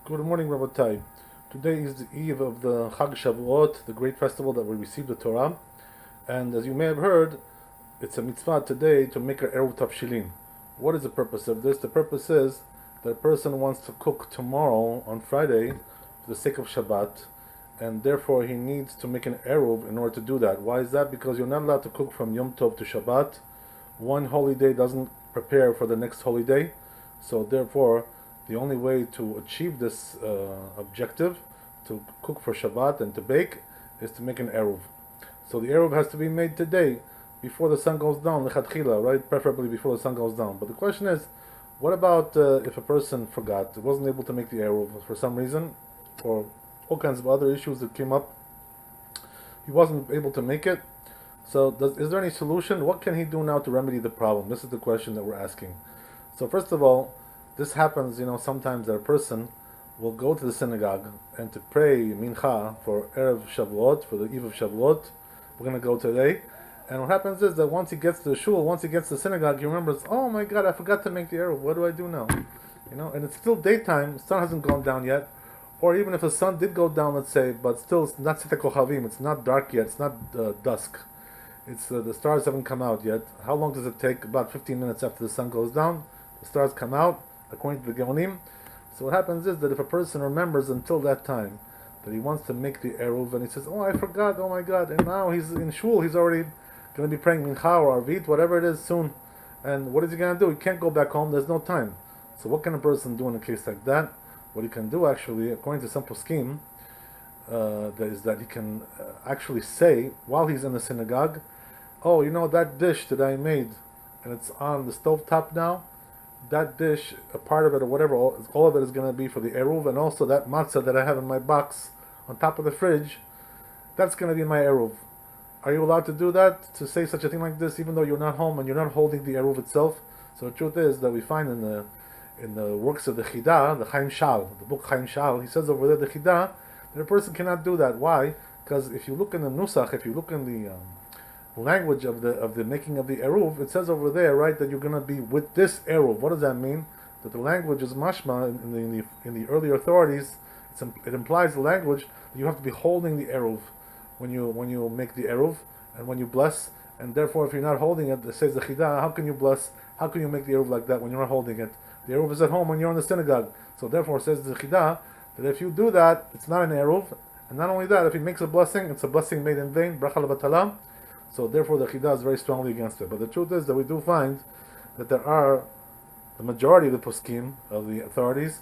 Good morning, Rabbi. Today is the eve of the Chag Shavuot, the great festival that we receive the Torah. And as you may have heard, it's a mitzvah today to make an Eruv Tavshilin. What is the purpose of this? The purpose is that a person wants to cook tomorrow on Friday for the sake of Shabbat, and therefore he needs to make an Eruv in order to do that. Why is that? Because you're not allowed to cook from Yom Tov to Shabbat. One holy day doesn't prepare for the next holy day, so therefore the only way to achieve this objective, to cook for Shabbat and to bake, is to make an Eruv. So the Eruv has to be made today, before the sun goes down, lechatchila, right? Preferably before the sun goes down. But the question is, what about if a person forgot, wasn't able to make the Eruv for some reason, or all kinds of other issues that came up, he wasn't able to make it? So is there any solution? What can he do now to remedy the problem? This is the question that we're asking. So first of all, this happens, sometimes that a person will go to the synagogue and to pray mincha for Erev Shavuot, for the eve of Shavuot. We're going to go today. And what happens is that once he gets to the shul, once he gets to the synagogue, he remembers, oh my God, I forgot to make the Erev. What do I do now? And it's still daytime, the sun hasn't gone down yet. Or even if the sun did go down, let's say, but still it's not Sita Kochavim, it's not dark yet, it's not dusk. It's the stars haven't come out yet. How long does it take? About 15 minutes after the sun goes down, the stars come out, according to the Geonim. So what happens is that if a person remembers until that time that he wants to make the Eruv, and he says, oh, I forgot, oh my God, and now he's in shul, he's already going to be praying Mincha or Arvit, whatever it is, soon. And what is he going to do? He can't go back home, there's no time. So what can a person do in a case like that? What he can do, actually, according to some poskim, is that he can actually say, while he's in the synagogue, oh, that dish that I made, and it's on the stove top now, that dish, a part of it or whatever, all of it is going to be for the Eruv, and also that matzah that I have in my box on top of the fridge, that's going to be my Eruv. Are you allowed to do that, to say such a thing like this, even though you're not home and you're not holding the Eruv itself? So the truth is that we find in the works of the Chidah, the Chaim Shal, the book Chaim Shal, he says over there, the Chidah, that a person cannot do that. Why? Because if you look in the Nusach, if you look in the language of the making of the Eruv, it says over there, right, that you're going to be with this Eruv. What does that mean? That the language is mashma in the earlier authorities. It implies the language that you have to be holding the Eruv when you make the Eruv and when you bless. And therefore, if you're not holding it, it says the Chidah, how can you bless? How can you make the Eruv like that when you're not holding it? The Eruv is at home when you're in the synagogue. So therefore, it says the Chidah that if you do that, it's not an Eruv. And not only that, if he makes a blessing, it's a blessing made in vain, bracha levatala. So therefore the Chidah is very strongly against it. But the truth is that we do find that there are the majority of the poskim, of the authorities,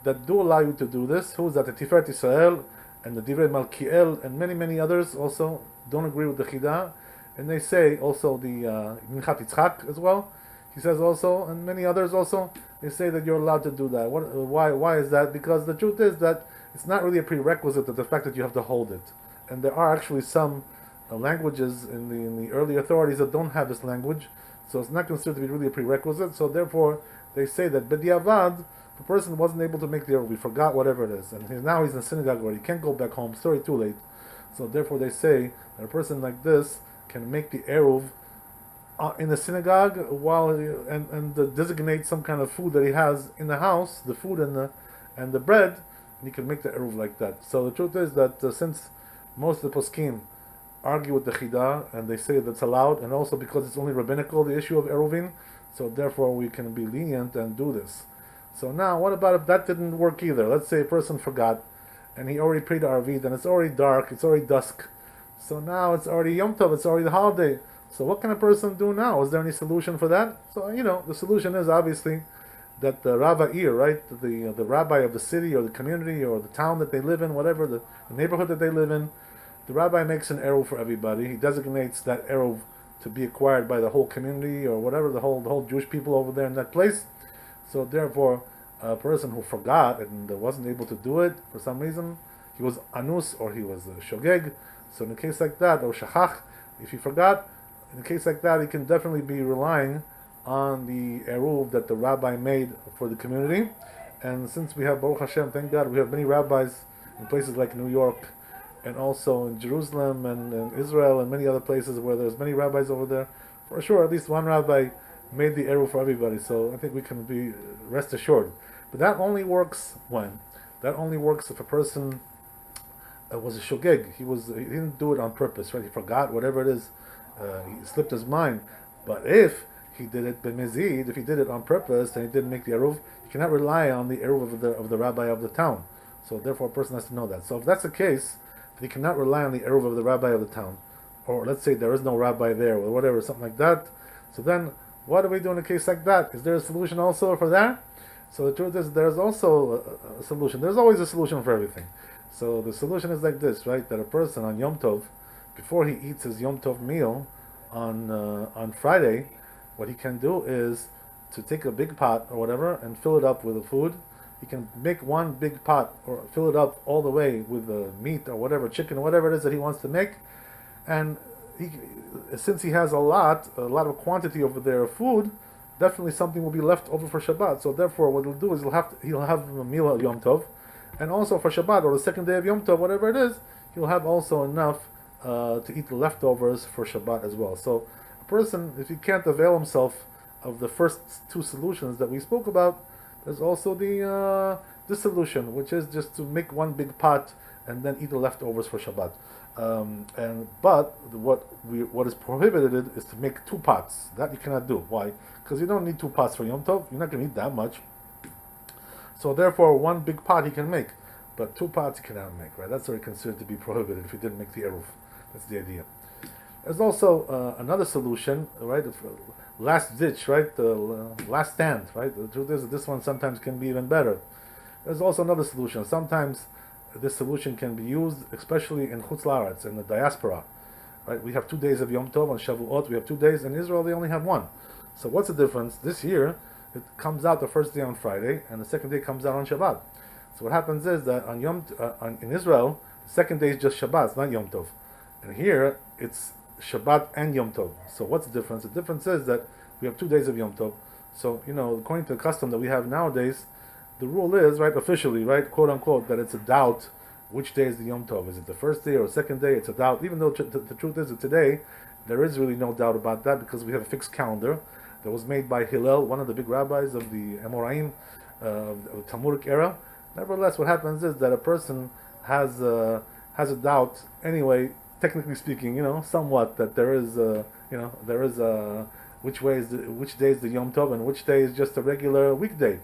that do allow you to do this. Who is that? The Tiferet Israel and the Divrei Malkiel and many, many others also don't agree with the Chidah. And they say also the Minchat Yitzchak as well. He says also, and many others also, they say that you're allowed to do that. Why is that? Because the truth is that it's not really a prerequisite of the fact that you have to hold it. And there are actually some languages in the early authorities that don't have this language, so it's not considered to be really a prerequisite. So therefore, they say that b'diavad, the person wasn't able to make the Eruv, we forgot whatever it is, and now he's in synagogue already, he can't go back home, it's already too late. So therefore, they say that a person like this can make the Eruv in the synagogue and designate some kind of food that he has in the house, the food and the bread, and he can make the Eruv like that. So the truth is that since most of the poskim argue with the Chidah, and they say that's allowed, and also because it's only rabbinical, the issue of Eruvin, so therefore we can be lenient and do this. So now, what about if that didn't work either? Let's say a person forgot, and he already prayed Arvit, and it's already dark, it's already dusk, so now it's already Yom Tov, it's already the holiday. So what can a person do now? Is there any solution for that? So, the solution is obviously that the Rabbi, right, the rabbi of the city or the community or the town that they live in, whatever, the neighborhood that they live in, the rabbi makes an Eruv for everybody. He designates that Eruv to be acquired by the whole community or whatever, the whole Jewish people over there in that place. So therefore, a person who forgot and wasn't able to do it for some reason, he was anus or he was shogeg. So in a case like that, or shachach, if he forgot, in a case like that, he can definitely be relying on the Eruv that the rabbi made for the community. And since we have, Baruch Hashem, thank God, we have many rabbis in places like New York, and also in Jerusalem and Israel and many other places where there's many rabbis over there. For sure, at least one rabbi made the Eruv for everybody, so I think we can be rest assured. But that only works when? That only works if a person was a shogeg. He didn't do it on purpose, right? He forgot, whatever it is, he slipped his mind. But if he did it b'mezid, if he did it on purpose and he didn't make the eruv, he cannot rely on the eruv of the rabbi of the town. So therefore, a person has to know that. So if that's the case, that he cannot rely on the eruv of the rabbi of the town, or let's say there is no rabbi there, or whatever, something like that. So then, what do we do in a case like that? Is there a solution also for that? So the truth is, there's also a solution. There's always a solution for everything. So the solution is like this, right? That a person on Yom Tov, before he eats his Yom Tov meal on Friday, what he can do is to take a big pot or whatever and fill it up with the food. He can make one big pot or fill it up all the way with the meat or whatever, chicken or whatever it is that he wants to make, and since he has a lot of quantity over there of food, definitely something will be left over for Shabbat. So therefore, what he'll do is he'll have a meal at Yom Tov, and also for Shabbat or the second day of Yom Tov, whatever it is, he'll have also enough to eat the leftovers for Shabbat as well. So a person, if he can't avail himself of the first two solutions that we spoke about, there's also this solution, which is just to make one big pot and then eat the leftovers for Shabbat. But what is prohibited is to make two pots. That you cannot do. Why? Because you don't need two pots for Yom Tov. You're not going to eat that much. So therefore, one big pot he can make, but two pots he cannot make. Right? That's already considered to be prohibited if he didn't make the eruv. That's the idea. There's also another solution, right? Last ditch, right? Last stand, right? The truth is that this one sometimes can be even better. There's also another solution. Sometimes this solution can be used, especially in Chutz La'aretz, in the diaspora. Right? We have 2 days of Yom Tov on Shavuot. We have 2 days. In Israel, they only have one. So what's the difference? This year, it comes out the first day on Friday, and the second day comes out on Shabbat. So what happens is that in Israel, the second day is just Shabbat, it's not Yom Tov. And here, it's Shabbat and Yom Tov. So what's the difference? The difference is that we have 2 days of Yom Tov. So, according to the custom that we have nowadays, the rule is, right, officially, right, quote unquote, that it's a doubt which day is the Yom Tov. Is it the first day or second day? It's a doubt. Even though the truth is that today, there is really no doubt about that because we have a fixed calendar that was made by Hillel, one of the big rabbis of the Amoraim, of the Talmudic era. Nevertheless, what happens is that a person has a doubt anyway, technically speaking, somewhat, that there is which day is the Yom Tov and which day is just a regular weekday.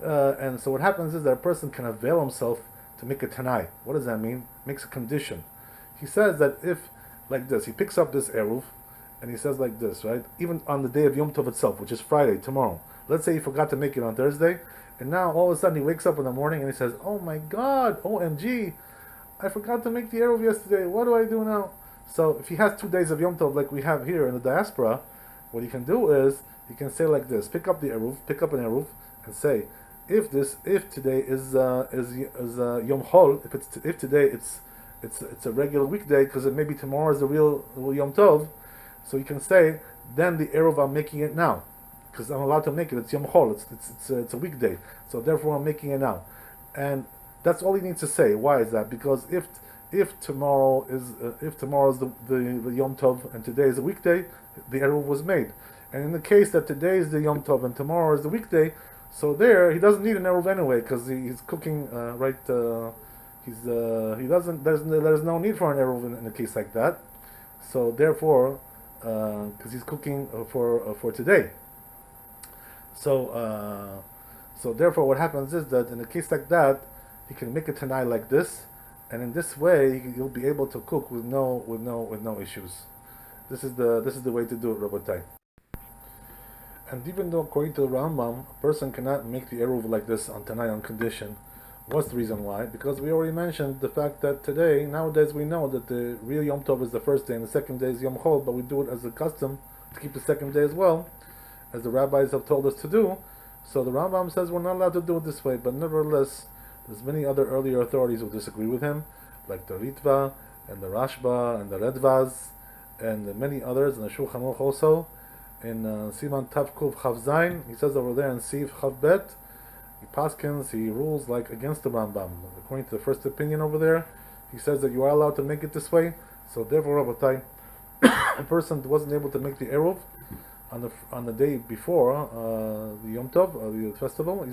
And so what happens is that a person can avail himself to make a tanai. What does that mean? Makes a condition. He says that if, like this, he picks up this eruv, and he says like this, right? Even on the day of Yom Tov itself, which is Friday, tomorrow. Let's say he forgot to make it on Thursday, and now all of a sudden he wakes up in the morning and he says, oh my God, OMG, I forgot to make the eruv yesterday. What do I do now? So if he has 2 days of Yom Tov like we have here in the diaspora, what he can do is, he can say like this, pick up an eruv, and say, if today is Yom Chol, if today it's a regular weekday, because maybe tomorrow is the real Yom Tov, so you can say, then the eruv I'm making it now, because I'm allowed to make it. It's Yom Chol. It's a weekday, so therefore I'm making it now, and that's all he needs to say. Why is that? Because if tomorrow is the Yom Tov and today is a weekday, the eruv was made, and in the case that today is the Yom Tov and tomorrow is the weekday, so there he doesn't need an eruv anyway because he's cooking right. He doesn't. There's no need for an eruv in a case like that. So therefore, because he's cooking for today. So therefore, what happens is that in a case like that, he can make a tanai like this, and in this way he'll be able to cook with no issues. This is the way to do it, Rabbi. And even though according to the Rambam, a person cannot make the eruv like this on tanai on condition. What's the reason why? Because we already mentioned the fact that nowadays we know that the real Yom Tov is the first day and the second day is Yom Chol, but we do it as a custom to keep the second day as well, as the rabbis have told us to do. So the Rambam says we're not allowed to do it this way, but nevertheless, there's many other earlier authorities who disagree with him, like the Ritva and the Rashba and the Redvaz and the many others, and the Shulchan Aruch also. In Siman Tav Kuv Chav Zayin, he says over there in Siv Chav Bet, he rules like against the Rambam. According to the first opinion over there, he says that you are allowed to make it this way. So therefore, Rabbi, a person wasn't able to make the eruv on the day before the Yom Tov, the festival.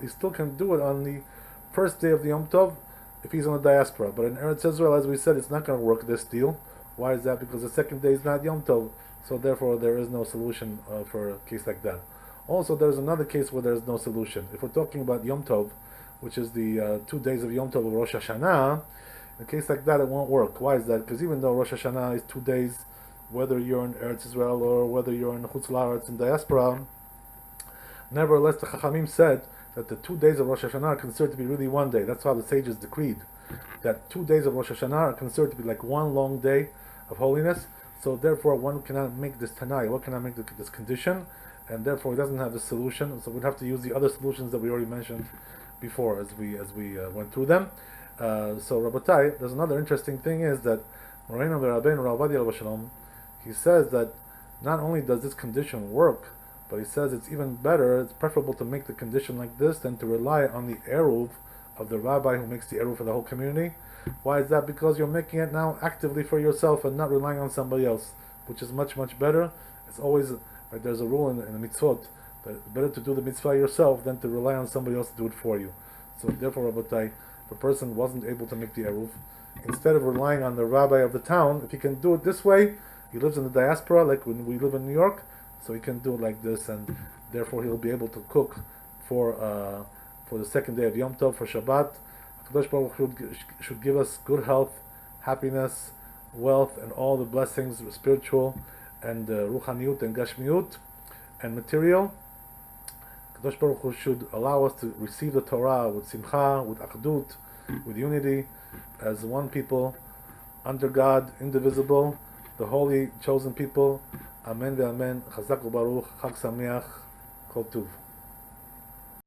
He still can do it on the first day of the Yom Tov if he's on the diaspora. But in Eretz Israel, as we said, it's not going to work, this deal. Why is that? Because the second day is not Yom Tov, so therefore there is no solution for a case like that. Also, there's another case where there's no solution. If we're talking about Yom Tov, which is the 2 days of Yom Tov of Rosh Hashanah, in a case like that, it won't work. Why is that? Because even though Rosh Hashanah is 2 days, whether you're in Eretz Israel or whether you're in Chutz La'aretz in diaspora, nevertheless, the Chachamim said that the 2 days of Rosh Hashanah are considered to be really 1 day. That's how the sages decreed that 2 days of Rosh Hashanah are considered to be like one long day of holiness. So therefore, one cannot make this Tanai, one cannot make this condition, and therefore he doesn't have the solution. So we'd have to use the other solutions that we already mentioned before as we went through them. So Rabbi, there's another interesting thing is that Moreinu Rabbi, he says that not only does this condition work, but he says it's even better, it's preferable to make the condition like this than to rely on the Eruv of the rabbi who makes the Eruv for the whole community. Why is that? Because you're making it now actively for yourself and not relying on somebody else, which is much, much better. It's always, right, there's a rule in the mitzvot that it's better to do the mitzvah yourself than to rely on somebody else to do it for you. So therefore, Rabbi, if a person wasn't able to make the Eruv, instead of relying on the rabbi of the town, if he can do it this way, he lives in the diaspora, like when we live in New York, so he can do it like this, and therefore he'll be able to cook for the second day of Yom Tov, for Shabbat. HaKadosh Baruch Hu should give us good health, happiness, wealth, and all the blessings, spiritual, and ruchaniut, and gashmiut, and material. HaKadosh Baruch Hu should allow us to receive the Torah with simcha, with achdut, with unity, as one people, under God, indivisible, the holy, chosen people. Amen ve'amen. Chazak u'baruch. Chag Sameach. Kol Tuv.